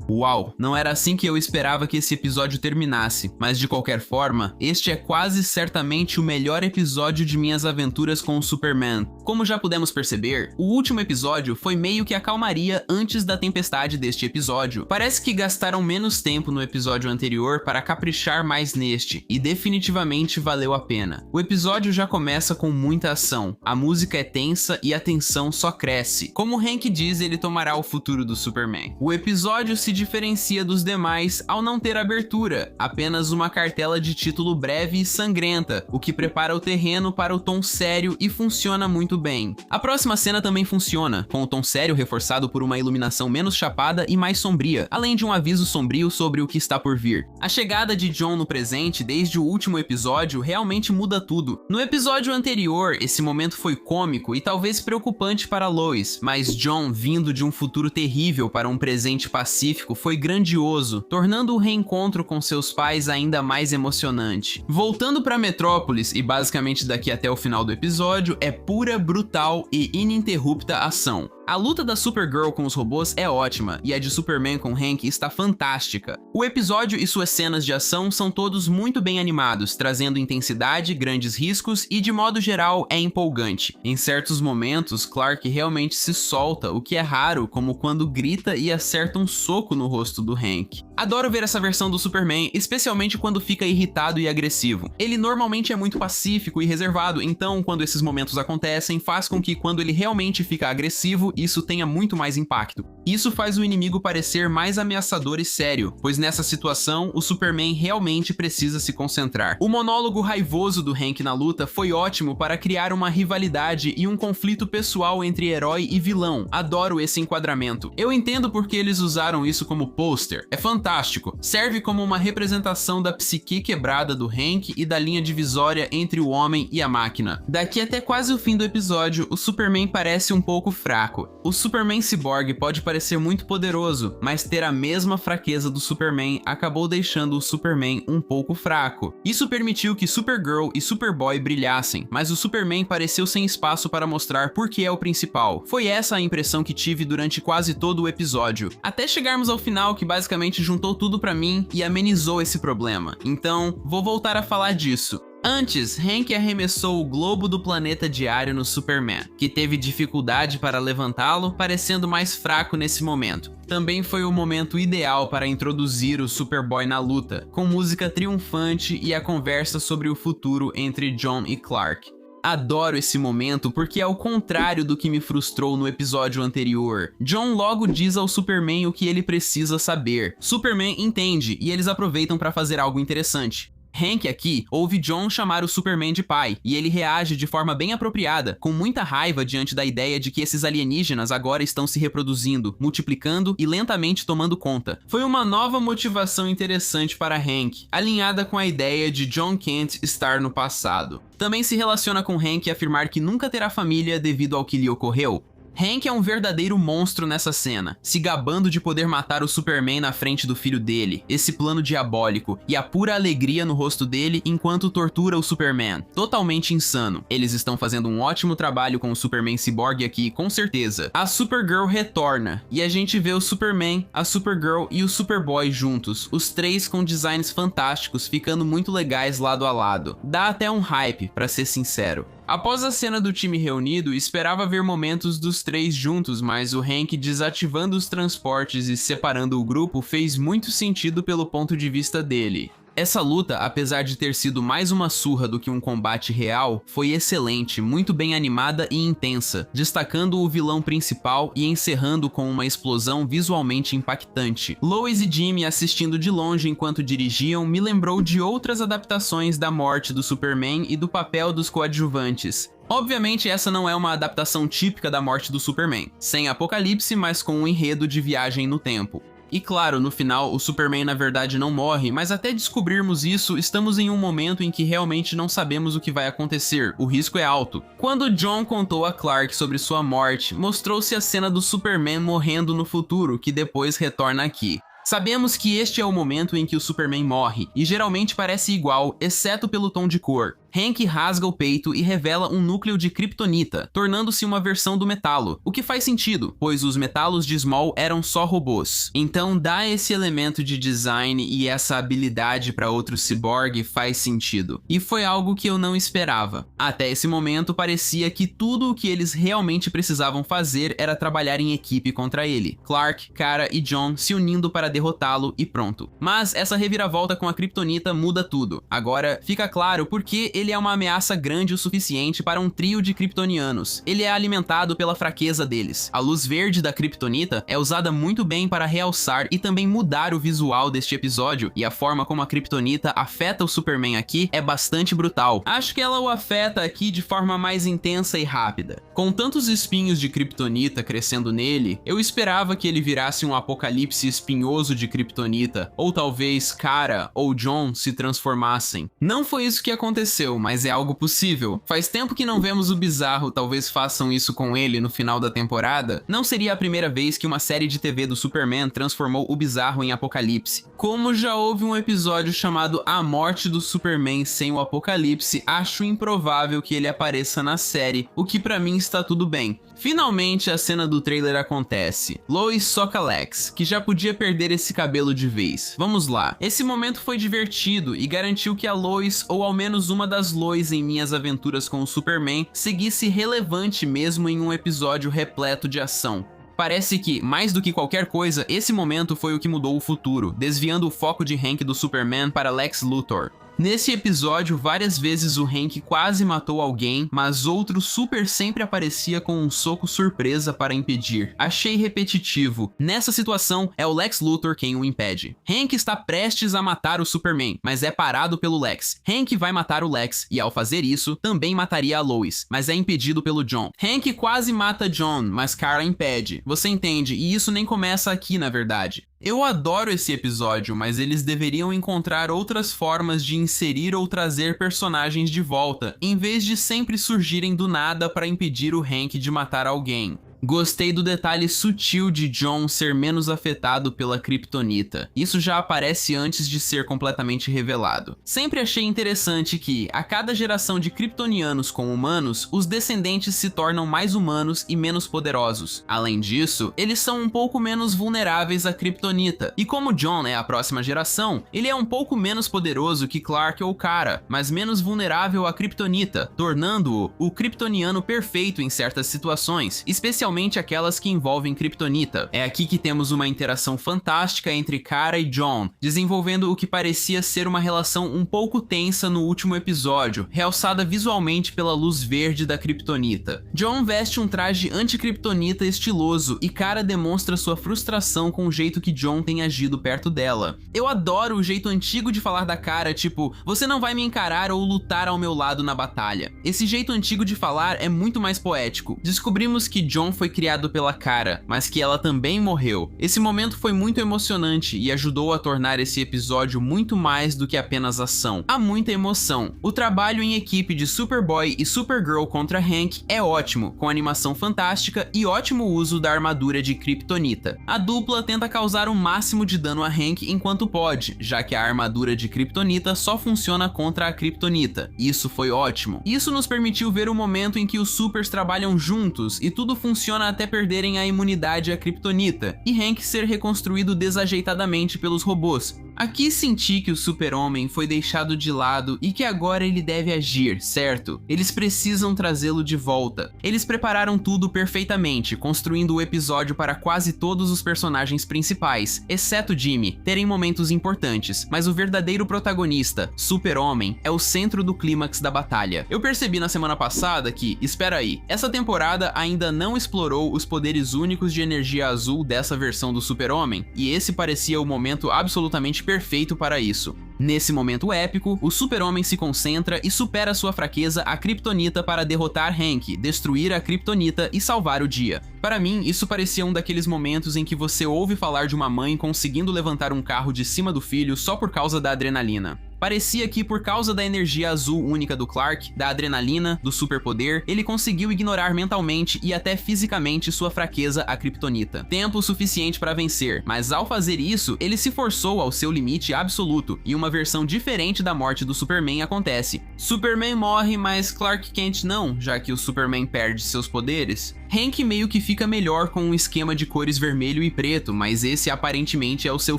Uau, não era assim que eu esperava que esse episódio terminasse, mas de qualquer forma, este é quase certamente o melhor episódio de minhas aventuras com o Superman. Como já pudemos perceber, o último episódio foi meio que a calmaria antes da tempestade deste episódio. Parece que gastaram menos tempo no episódio anterior para caprichar mais neste, e definitivamente valeu a pena. O episódio já começa com muita ação, a música é tensa e a tensão só cresce. Como Hank diz, ele tomará o futuro do Superman. O episódio se diferencia dos demais ao não ter abertura, apenas uma cartela de título breve e sangrenta, o que prepara o terreno para o tom sério e funciona muito bem. A próxima cena também funciona, com o tom sério reforçado por uma iluminação menos chapada e mais sombria, além de um aviso sombrio sobre o que está por vir. A chegada de Jon no presente desde o último episódio realmente muda tudo. No episódio anterior, esse momento foi cômico e talvez preocupante para Lois, mas Jon vindo de um futuro terrível para um presente pacífico foi grandioso, tornando o reencontro com seus pais ainda mais emocionante. Voltando para Metrópolis, e basicamente daqui até o final do episódio, é pura, brutal e ininterrupta ação. A luta da Supergirl com os robôs é ótima, e a de Superman com Hank está fantástica. O episódio e suas cenas de ação são todos muito bem animados, trazendo intensidade, grandes riscos e, de modo geral, é empolgante. Em certos momentos, Clark realmente se solta, o que é raro, como quando grita e acerta um soco no rosto do Hank. Adoro ver essa versão do Superman, especialmente quando fica irritado e agressivo. Ele normalmente é muito pacífico e reservado, então quando esses momentos acontecem, faz com que quando ele realmente fica agressivo, isso tenha muito mais impacto. Isso faz o inimigo parecer mais ameaçador e sério, pois nessa situação, o Superman realmente precisa se concentrar. O monólogo raivoso do Hank na luta foi ótimo para criar uma rivalidade e um conflito pessoal entre herói e vilão. Adoro esse enquadramento. Eu entendo porque eles usaram isso como pôster. É fantástico. Serve como uma representação da psique quebrada do Hank e da linha divisória entre o homem e a máquina. Daqui até quase o fim do episódio, o Superman parece um pouco fraco. O Superman Cyborg pode parecer muito poderoso, mas ter a mesma fraqueza do Superman acabou deixando o Superman um pouco fraco. Isso permitiu que Supergirl e Superboy brilhassem, mas o Superman pareceu sem espaço para mostrar por que é o principal. Foi essa a impressão que tive durante quase todo o episódio. Até chegarmos ao final, que basicamente juntou tudo pra mim e amenizou esse problema. Então, vou voltar a falar disso. Antes, Hank arremessou o globo do planeta diário no Superman, que teve dificuldade para levantá-lo, parecendo mais fraco nesse momento. Também foi o momento ideal para introduzir o Superboy na luta, com música triunfante e a conversa sobre o futuro entre Jon e Clark. Adoro esse momento porque é o contrário do que me frustrou no episódio anterior. Jon logo diz ao Superman o que ele precisa saber. Superman entende e eles aproveitam para fazer algo interessante. Hank aqui ouve Jon chamar o Superman de pai, e ele reage de forma bem apropriada, com muita raiva diante da ideia de que esses alienígenas agora estão se reproduzindo, multiplicando e lentamente tomando conta. Foi uma nova motivação interessante para Hank, alinhada com a ideia de Jon Kent estar no passado. Também se relaciona com Hank afirmar que nunca terá família devido ao que lhe ocorreu. Hank é um verdadeiro monstro nessa cena, se gabando de poder matar o Superman na frente do filho dele, esse plano diabólico, e a pura alegria no rosto dele enquanto tortura o Superman. Totalmente insano. Eles estão fazendo um ótimo trabalho com o Superman Cyborg aqui, com certeza. A Supergirl retorna, e a gente vê o Superman, a Supergirl e o Superboy juntos, os três com designs fantásticos, ficando muito legais lado a lado. Dá até um hype, pra ser sincero. Após a cena do time reunido, esperava ver momentos dos três juntos, mas o Hank desativando os transportes e separando o grupo fez muito sentido pelo ponto de vista dele. Essa luta, apesar de ter sido mais uma surra do que um combate real, foi excelente, muito bem animada e intensa, destacando o vilão principal e encerrando com uma explosão visualmente impactante. Lois e Jimmy assistindo de longe enquanto dirigiam me lembrou de outras adaptações da morte do Superman e do papel dos coadjuvantes. Obviamente essa não é uma adaptação típica da morte do Superman, sem apocalipse, mas com um enredo de viagem no tempo. E claro, no final, o Superman na verdade não morre, mas até descobrirmos isso, estamos em um momento em que realmente não sabemos o que vai acontecer, o risco é alto. Quando Jon contou a Clark sobre sua morte, mostrou-se a cena do Superman morrendo no futuro, que depois retorna aqui. Sabemos que este é o momento em que o Superman morre, e geralmente parece igual, exceto pelo tom de cor. Hank rasga o peito e revela um núcleo de kryptonita, tornando-se uma versão do metalo, o que faz sentido, pois os metalos de Small eram só robôs. Então dar esse elemento de design e essa habilidade para outro cyborg faz sentido. E foi algo que eu não esperava. Até esse momento parecia que tudo o que eles realmente precisavam fazer era trabalhar em equipe contra ele. Clark, Kara e John se unindo para derrotá-lo e pronto. Mas essa reviravolta com a kryptonita muda tudo. Agora fica claro porque ele é uma ameaça grande o suficiente para um trio de kryptonianos. Ele é alimentado pela fraqueza deles. A luz verde da kryptonita é usada muito bem para realçar e também mudar o visual deste episódio, e a forma como a kryptonita afeta o Superman aqui é bastante brutal. Acho que ela o afeta aqui de forma mais intensa e rápida. Com tantos espinhos de kryptonita crescendo nele, eu esperava que ele virasse um apocalipse espinhoso de kryptonita, ou talvez Kara ou John se transformassem. Não foi isso que aconteceu, mas é algo possível. Faz tempo que não vemos o Bizarro, talvez façam isso com ele no final da temporada. Não seria a primeira vez que uma série de TV do Superman transformou o Bizarro em Apocalipse. Como já houve um episódio chamado A Morte do Superman sem o Apocalipse, acho improvável que ele apareça na série, o que pra mim está tudo bem. Finalmente a cena do trailer acontece. Lois soca Lex, que já podia perder esse cabelo de vez. Vamos lá. Esse momento foi divertido e garantiu que a Lois, ou ao menos uma das Lois em minhas aventuras com o Superman, seguisse relevante mesmo em um episódio repleto de ação. Parece que, mais do que qualquer coisa, esse momento foi o que mudou o futuro, desviando o foco de Hank do Superman para Lex Luthor. Nesse episódio, várias vezes o Hank quase matou alguém, mas outro super sempre aparecia com um soco surpresa para impedir. Achei repetitivo. Nessa situação, é o Lex Luthor quem o impede. Hank está prestes a matar o Superman, mas é parado pelo Lex. Hank vai matar o Lex, e ao fazer isso, também mataria a Lois, mas é impedido pelo John. Hank quase mata John, mas Kara impede. Você entende, e isso nem começa aqui na verdade. Eu adoro esse episódio, mas eles deveriam encontrar outras formas de inserir ou trazer personagens de volta, em vez de sempre surgirem do nada para impedir o Hank de matar alguém. Gostei do detalhe sutil de John ser menos afetado pela kryptonita. Isso já aparece antes de ser completamente revelado. Sempre achei interessante que, a cada geração de kryptonianos com humanos, os descendentes se tornam mais humanos e menos poderosos. Além disso, eles são um pouco menos vulneráveis à kryptonita. E como John é a próxima geração, ele é um pouco menos poderoso que Clark ou Kara, mas menos vulnerável à kryptonita, tornando-o o kryptoniano perfeito em certas situações, especialmente aquelas que envolvem kryptonita. É aqui que temos uma interação fantástica entre Kara e John, desenvolvendo o que parecia ser uma relação um pouco tensa no último episódio, realçada visualmente pela luz verde da kryptonita. John veste um traje anti-kryptonita estiloso e Kara demonstra sua frustração com o jeito que John tem agido perto dela. Eu adoro o jeito antigo de falar da Kara, tipo, você não vai me encarar ou lutar ao meu lado na batalha. Esse jeito antigo de falar é muito mais poético. Descobrimos que John foi criado pela Kara, mas que ela também morreu. Esse momento foi muito emocionante e ajudou a tornar esse episódio muito mais do que apenas ação. Há muita emoção. O trabalho em equipe de Superboy e Supergirl contra Hank é ótimo, com animação fantástica e ótimo uso da armadura de kryptonita. A dupla tenta causar o máximo de dano a Hank enquanto pode, já que a armadura de kryptonita só funciona contra a kryptonita. Isso foi ótimo. Isso nos permitiu ver o momento em que os supers trabalham juntos e tudo funciona até perderem a imunidade à kryptonita, e Hank ser reconstruído desajeitadamente pelos robôs. Aqui senti que o Super-Homem foi deixado de lado e que agora ele deve agir, certo? Eles precisam trazê-lo de volta. Eles prepararam tudo perfeitamente, construindo o episódio para quase todos os personagens principais, exceto Jimmy, terem momentos importantes, mas o verdadeiro protagonista, Super-Homem, é o centro do clímax da batalha. Eu percebi na semana passada que, espera aí, essa temporada ainda não explorou os poderes únicos de energia azul dessa versão do Super-Homem, e esse parecia o momento absolutamente perfeito para isso. Nesse momento épico, o Super-Homem se concentra e supera sua fraqueza à kryptonita para derrotar Hank, destruir a kryptonita e salvar o dia. Para mim, isso parecia um daqueles momentos em que você ouve falar de uma mãe conseguindo levantar um carro de cima do filho só por causa da adrenalina. Parecia que por causa da energia azul única do Clark, da adrenalina, do superpoder, ele conseguiu ignorar mentalmente e até fisicamente sua fraqueza à kryptonita. Tempo suficiente para vencer, mas ao fazer isso, ele se forçou ao seu limite absoluto e uma versão diferente da morte do Superman acontece. Superman morre, mas Clark Kent não, já que o Superman perde seus poderes. Hank meio que fica melhor com um esquema de cores vermelho e preto, mas esse aparentemente é o seu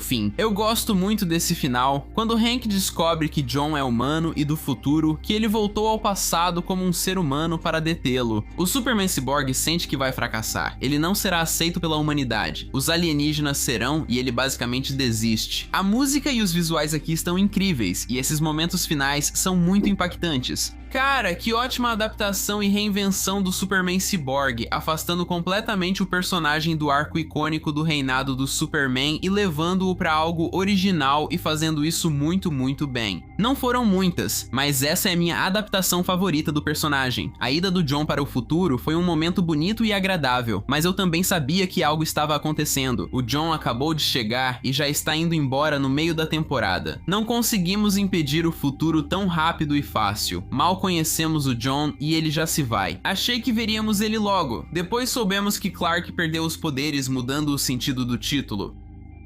fim. Eu gosto muito desse final, quando Hank descobre que John é humano e do futuro, que ele voltou ao passado como um ser humano para detê-lo. O Superman Cyborg sente que vai fracassar, ele não será aceito pela humanidade, os alienígenas serão e ele basicamente desiste. A música e os visuais aqui estão incríveis, e esses momentos finais são muito impactantes. Cara, que ótima adaptação e reinvenção do Superman Cyborg, afastando completamente o personagem do arco icônico do reinado do Superman e levando-o para algo original e fazendo isso muito bem. Não foram muitas, mas essa é a minha adaptação favorita do personagem. A ida do John para o futuro foi um momento bonito e agradável, mas eu também sabia que algo estava acontecendo. O John acabou de chegar e já está indo embora no meio da temporada. Não conseguimos impedir o futuro tão rápido e fácil. Mal conhecemos o John e ele já se vai. Achei que veríamos ele logo. Depois soubemos que Clark perdeu os poderes, mudando o sentido do título.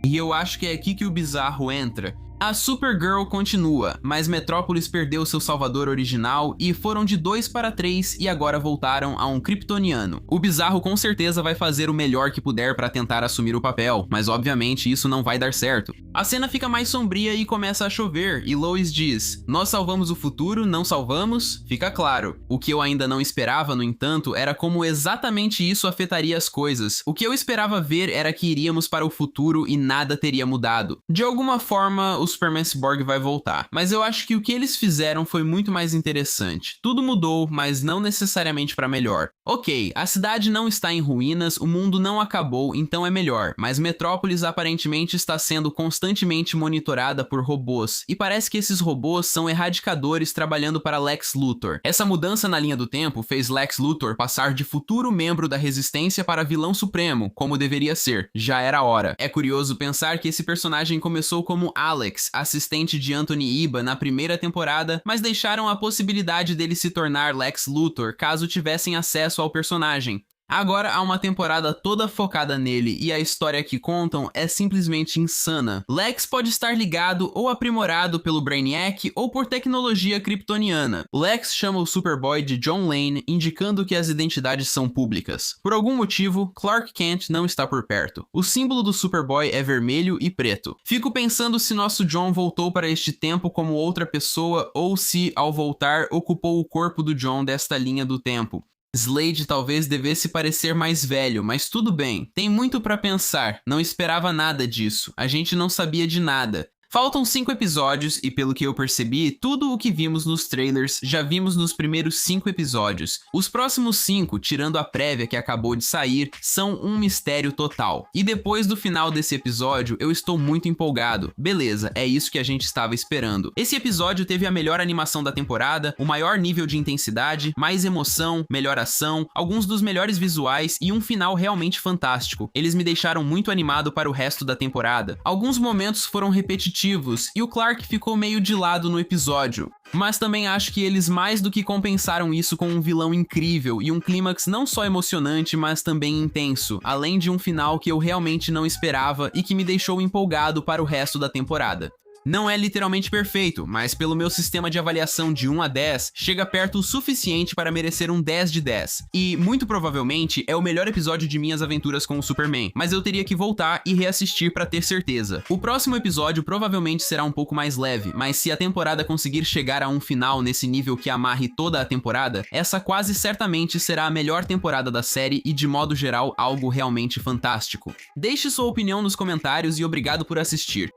E eu acho que é aqui que o bizarro entra. A Supergirl continua, mas Metrópolis perdeu seu salvador original e foram de 2 para 3 e agora voltaram a um kryptoniano. O Bizarro com certeza vai fazer o melhor que puder para tentar assumir o papel, mas obviamente isso não vai dar certo. A cena fica mais sombria e começa a chover, e Lois diz: "Nós salvamos o futuro, não salvamos?" Fica claro. O que eu ainda não esperava, no entanto, era como exatamente isso afetaria as coisas. O que eu esperava ver era que iríamos para o futuro e nada teria mudado. De alguma forma, o Superman Cyborg vai voltar, mas eu acho que o que eles fizeram foi muito mais interessante. Tudo mudou, mas não necessariamente para melhor. Ok, a cidade não está em ruínas, o mundo não acabou, então é melhor, mas Metrópolis aparentemente está sendo constantemente monitorada por robôs, e parece que esses robôs são erradicadores trabalhando para Lex Luthor. Essa mudança na linha do tempo fez Lex Luthor passar de futuro membro da Resistência para vilão supremo, como deveria ser. Já era a hora. É curioso pensar que esse personagem começou como Alex, assistente de Anthony Iba na primeira temporada, mas deixaram a possibilidade dele se tornar Lex Luthor caso tivessem acesso ao personagem. Agora há uma temporada toda focada nele e a história que contam é simplesmente insana. Lex pode estar ligado ou aprimorado pelo Brainiac ou por tecnologia kryptoniana. Lex chama o Superboy de John Lane, indicando que as identidades são públicas. Por algum motivo, Clark Kent não está por perto. O símbolo do Superboy é vermelho e preto. Fico pensando se nosso John voltou para este tempo como outra pessoa ou se, ao voltar, ocupou o corpo do John desta linha do tempo. Slade talvez devesse parecer mais velho, mas tudo bem. Tem muito pra pensar. Não esperava nada disso. A gente não sabia de nada. Faltam 5 episódios e, pelo que eu percebi, tudo o que vimos nos trailers já vimos nos primeiros 5 episódios. Os próximos 5, tirando a prévia que acabou de sair, são um mistério total. E depois do final desse episódio, eu estou muito empolgado. Beleza, é isso que a gente estava esperando. Esse episódio teve a melhor animação da temporada, o maior nível de intensidade, mais emoção, melhor ação, alguns dos melhores visuais e um final realmente fantástico. Eles me deixaram muito animado para o resto da temporada. Alguns momentos foram repetitivos e o Clark ficou meio de lado no episódio. Mas também acho que eles mais do que compensaram isso com um vilão incrível e um clímax não só emocionante, mas também intenso, além de um final que eu realmente não esperava e que me deixou empolgado para o resto da temporada. Não é literalmente perfeito, mas pelo meu sistema de avaliação de 1 a 10, chega perto o suficiente para merecer um 10 de 10. E, muito provavelmente, é o melhor episódio de minhas aventuras com o Superman, mas eu teria que voltar e reassistir para ter certeza. O próximo episódio provavelmente será um pouco mais leve, mas se a temporada conseguir chegar a um final nesse nível que amarre toda a temporada, essa quase certamente será a melhor temporada da série e, de modo geral, algo realmente fantástico. Deixe sua opinião nos comentários e obrigado por assistir.